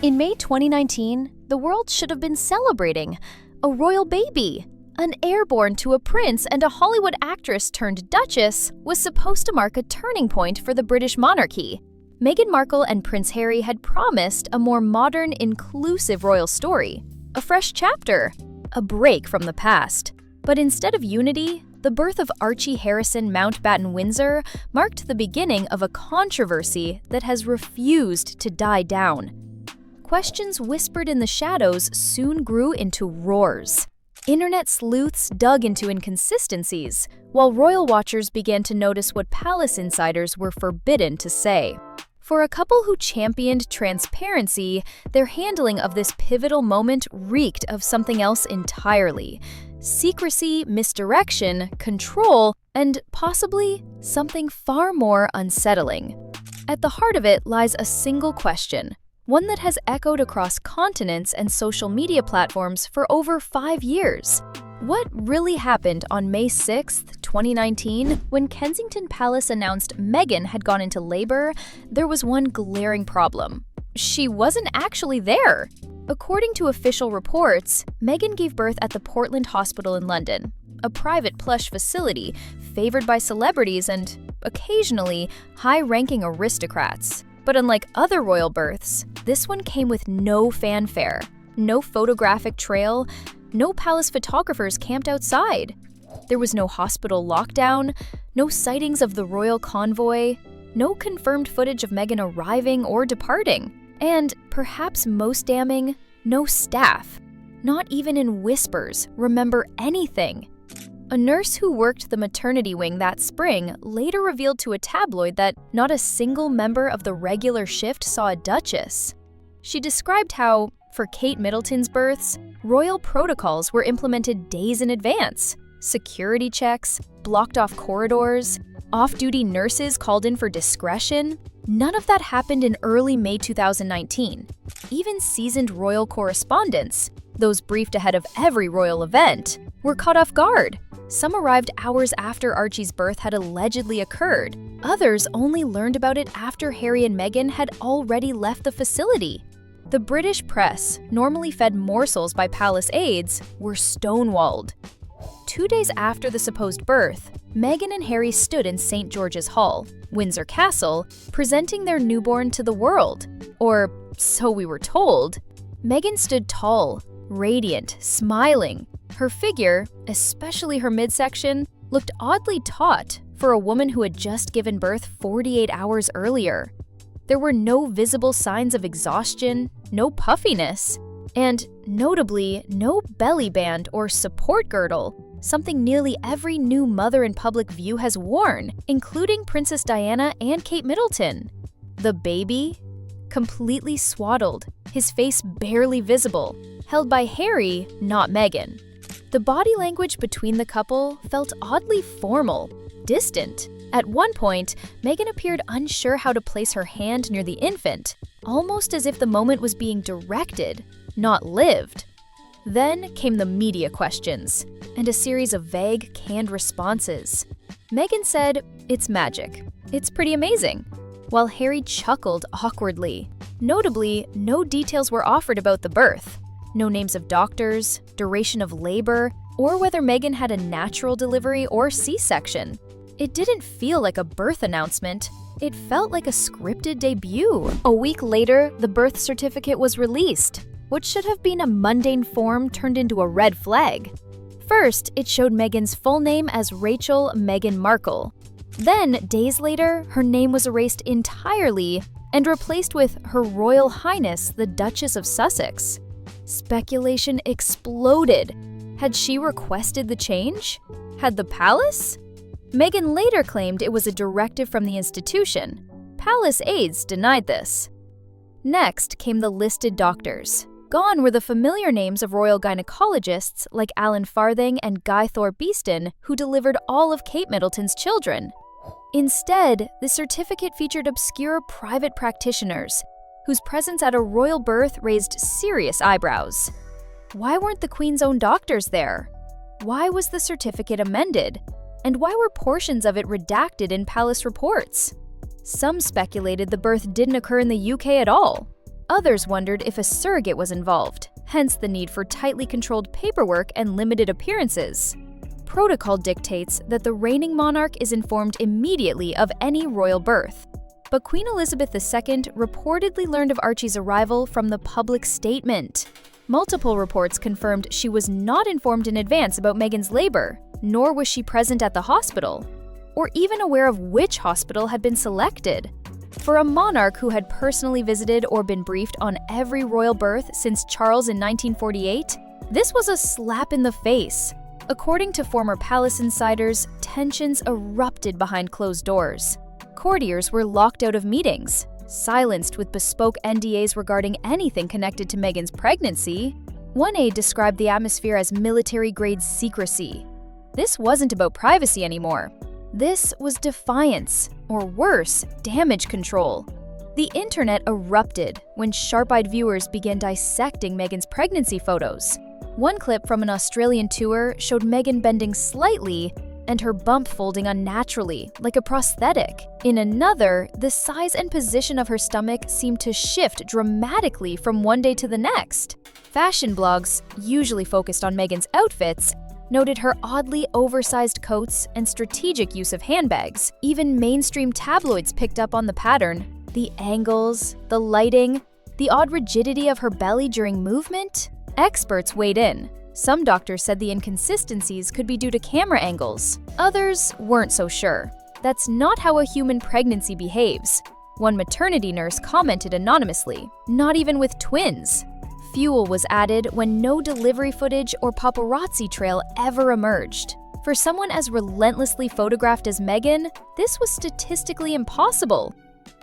In May 2019, the world should have been celebrating a royal baby. An heir born to a prince and a Hollywood actress turned duchess was supposed to mark a turning point for the British monarchy. Meghan Markle and Prince Harry had promised a more modern, inclusive royal story, a fresh chapter, a break from the past. But instead of unity, the birth of Archie Harrison Mountbatten Windsor marked the beginning of a controversy that has refused to die down. Questions whispered in the shadows soon grew into roars. Internet sleuths dug into inconsistencies, while royal watchers began to notice what palace insiders were forbidden to say. For a couple who championed transparency, their handling of this pivotal moment reeked of something else entirely: secrecy, misdirection, control, and possibly something far more unsettling. At the heart of it lies a single question, one that has echoed across continents and social media platforms for over 5 years. What really happened on May 6, 2019, when Kensington Palace announced Meghan had gone into labor? There was one glaring problem. She wasn't actually there. According to official reports, Meghan gave birth at the Portland Hospital in London, a private plush facility favored by celebrities and, occasionally, high-ranking aristocrats. But unlike other royal births, this one came with no fanfare, no photographic trail, no palace photographers camped outside. There was no hospital lockdown, no sightings of the royal convoy, no confirmed footage of Meghan arriving or departing, and, perhaps most damning, no staff. Not even in whispers remember anything. A nurse who worked the maternity wing that spring later revealed to a tabloid that not a single member of the regular shift saw a duchess. She described how, for Kate Middleton's births, royal protocols were implemented days in advance. Security checks, blocked-off corridors, off-duty nurses called in for discretion. None of that happened in early May 2019. Even seasoned royal correspondents, those briefed ahead of every royal event, were caught off guard. Some arrived hours after Archie's birth had allegedly occurred. Others only learned about it after Harry and Meghan had already left the facility. The British press, normally fed morsels by palace aides, were stonewalled. 2 days after the supposed birth, Meghan and Harry stood in St. George's Hall, Windsor Castle, presenting their newborn to the world. Or so we were told. Meghan stood tall, radiant, smiling. Her figure, especially her midsection, looked oddly taut for a woman who had just given birth 48 hours earlier. There were no visible signs of exhaustion, no puffiness, and, notably, no belly band or support girdle, something nearly every new mother in public view has worn, including Princess Diana and Kate Middleton. The baby? Completely swaddled, his face barely visible, held by Harry, not Meghan. The body language between the couple felt oddly formal, distant. At one point, Meghan appeared unsure how to place her hand near the infant, almost as if the moment was being directed, not lived. Then came the media questions, and a series of vague, canned responses. Meghan said, "It's magic. It's pretty amazing," while Harry chuckled awkwardly. Notably, no details were offered about the birth. No names of doctors, duration of labor, or whether Meghan had a natural delivery or C-section. It didn't feel like a birth announcement. It felt like a scripted debut. A week later, the birth certificate was released. What should have been a mundane form turned into a red flag. First, it showed Meghan's full name as Rachel Meghan Markle. Then, days later, her name was erased entirely and replaced with Her Royal Highness the Duchess of Sussex. Speculation exploded. Had she requested the change? Had the palace? Meghan later claimed it was a directive from the institution. Palace aides denied this. Next came the listed doctors. Gone were the familiar names of royal gynecologists like Alan Farthing and Guy Thorpe Beeston, who delivered all of Kate Middleton's children. Instead, the certificate featured obscure private practitioners, whose presence at a royal birth raised serious eyebrows. Why weren't the Queen's own doctors there? Why was the certificate amended? And why were portions of it redacted in palace reports? Some speculated the birth didn't occur in the UK at all. Others wondered if a surrogate was involved, hence the need for tightly controlled paperwork and limited appearances. Protocol dictates that the reigning monarch is informed immediately of any royal birth. But Queen Elizabeth II reportedly learned of Archie's arrival from the public statement. Multiple reports confirmed she was not informed in advance about Meghan's labor, nor was she present at the hospital, or even aware of which hospital had been selected. For a monarch who had personally visited or been briefed on every royal birth since Charles in 1948, this was a slap in the face. According to former palace insiders, tensions erupted behind closed doors. Courtiers were locked out of meetings, silenced with bespoke NDAs regarding anything connected to Meghan's pregnancy. One aide described the atmosphere as military-grade secrecy. This wasn't about privacy anymore. This was defiance, or worse, damage control. The internet erupted when sharp-eyed viewers began dissecting Meghan's pregnancy photos. One clip from an Australian tour showed Meghan bending slightly and her bump folding unnaturally, like a prosthetic. In another, the size and position of her stomach seemed to shift dramatically from one day to the next. Fashion blogs, usually focused on Meghan's outfits, noted her oddly oversized coats and strategic use of handbags. Even mainstream tabloids picked up on the pattern. The angles, the lighting, the odd rigidity of her belly during movement. Experts weighed in. Some doctors said the inconsistencies could be due to camera angles. Others weren't so sure. That's not how a human pregnancy behaves. One maternity nurse commented anonymously, not even with twins. Fuel was added when no delivery footage or paparazzi trail ever emerged. For someone as relentlessly photographed as Meghan, this was statistically impossible.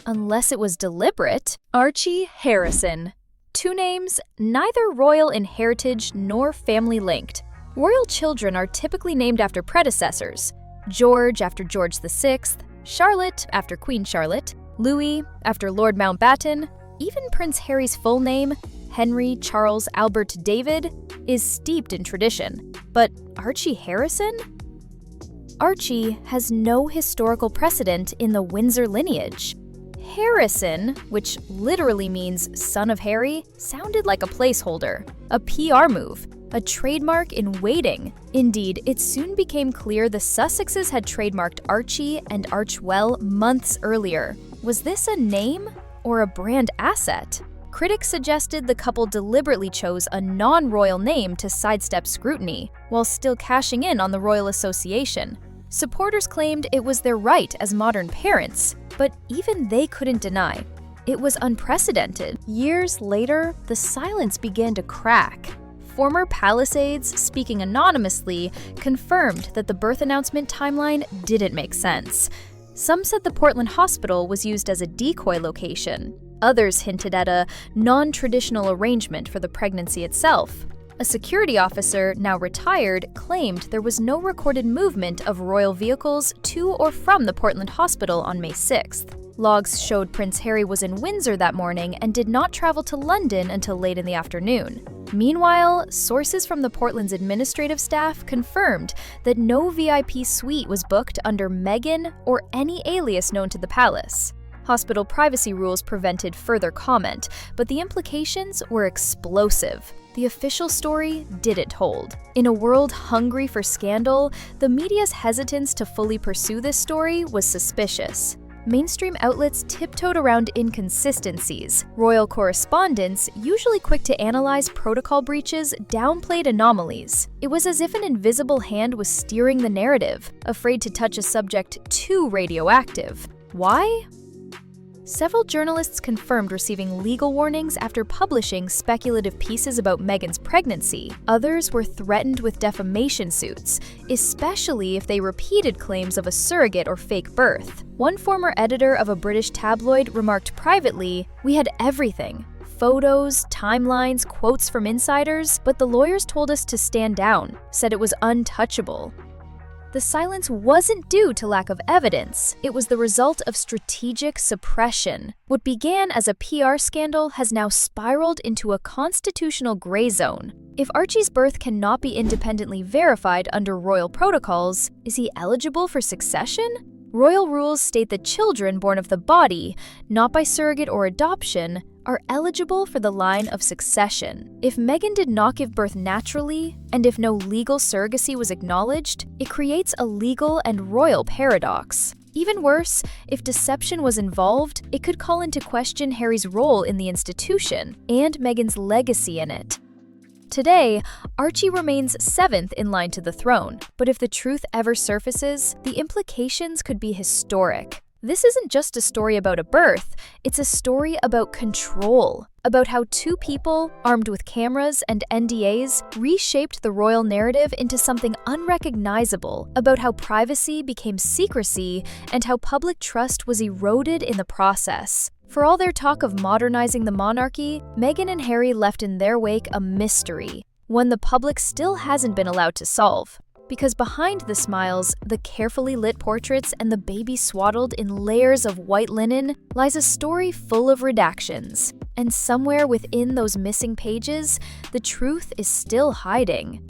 Unless it was deliberate. Archie Harrison. Two names, neither royal in heritage nor family linked. Royal children are typically named after predecessors. George after George VI, Charlotte after Queen Charlotte, Louis after Lord Mountbatten. Even Prince Harry's full name, Henry Charles Albert David, is steeped in tradition. But Archie Harrison? Archie has no historical precedent in the Windsor lineage. Harrison, which literally means son of Harry, sounded like a placeholder, a PR move, a trademark in waiting. Indeed, it soon became clear the Sussexes had trademarked Archie and Archwell months earlier. Was this a name or a brand asset? Critics suggested the couple deliberately chose a non-royal name to sidestep scrutiny, while still cashing in on the royal association. Supporters claimed it was their right as modern parents, but even they couldn't deny it was unprecedented. Years later, the silence began to crack. Former palace aides, speaking anonymously, confirmed that the birth announcement timeline didn't make sense. Some said the Portland hospital was used as a decoy location. Others hinted at a non-traditional arrangement for the pregnancy itself. A security officer, now retired, claimed there was no recorded movement of royal vehicles to or from the Portland hospital on May 6th. Logs showed Prince Harry was in Windsor that morning and did not travel to London until late in the afternoon. Meanwhile, sources from the Portland's administrative staff confirmed that no VIP suite was booked under Meghan or any alias known to the palace. Hospital privacy rules prevented further comment, but the implications were explosive. The official story didn't hold. In a world hungry for scandal, the media's hesitance to fully pursue this story was suspicious. Mainstream outlets tiptoed around inconsistencies. Royal correspondents, usually quick to analyze protocol breaches, downplayed anomalies. It was as if an invisible hand was steering the narrative, afraid to touch a subject too radioactive. Why? Several journalists confirmed receiving legal warnings after publishing speculative pieces about Meghan's pregnancy. Others were threatened with defamation suits, especially if they repeated claims of a surrogate or fake birth. One former editor of a British tabloid remarked privately, "We had everything. Photos, timelines, quotes from insiders, but the lawyers told us to stand down, said it was untouchable." The silence wasn't due to lack of evidence. It was the result of strategic suppression. What began as a PR scandal has now spiraled into a constitutional gray zone. If Archie's birth cannot be independently verified under royal protocols, is he eligible for succession? Royal rules state that children born of the body, not by surrogate or adoption, are eligible for the line of succession. If Meghan did not give birth naturally, and if no legal surrogacy was acknowledged, it creates a legal and royal paradox. Even worse, if deception was involved, it could call into question Harry's role in the institution and Meghan's legacy in it. Today, Archie remains 7th in line to the throne, but if the truth ever surfaces, the implications could be historic. This isn't just a story about a birth, it's a story about control, about how two people, armed with cameras and NDAs, reshaped the royal narrative into something unrecognizable, about how privacy became secrecy and how public trust was eroded in the process. For all their talk of modernizing the monarchy, Meghan and Harry left in their wake a mystery, one the public still hasn't been allowed to solve. Because behind the smiles, the carefully lit portraits, and the baby swaddled in layers of white linen lies a story full of redactions. And somewhere within those missing pages, the truth is still hiding.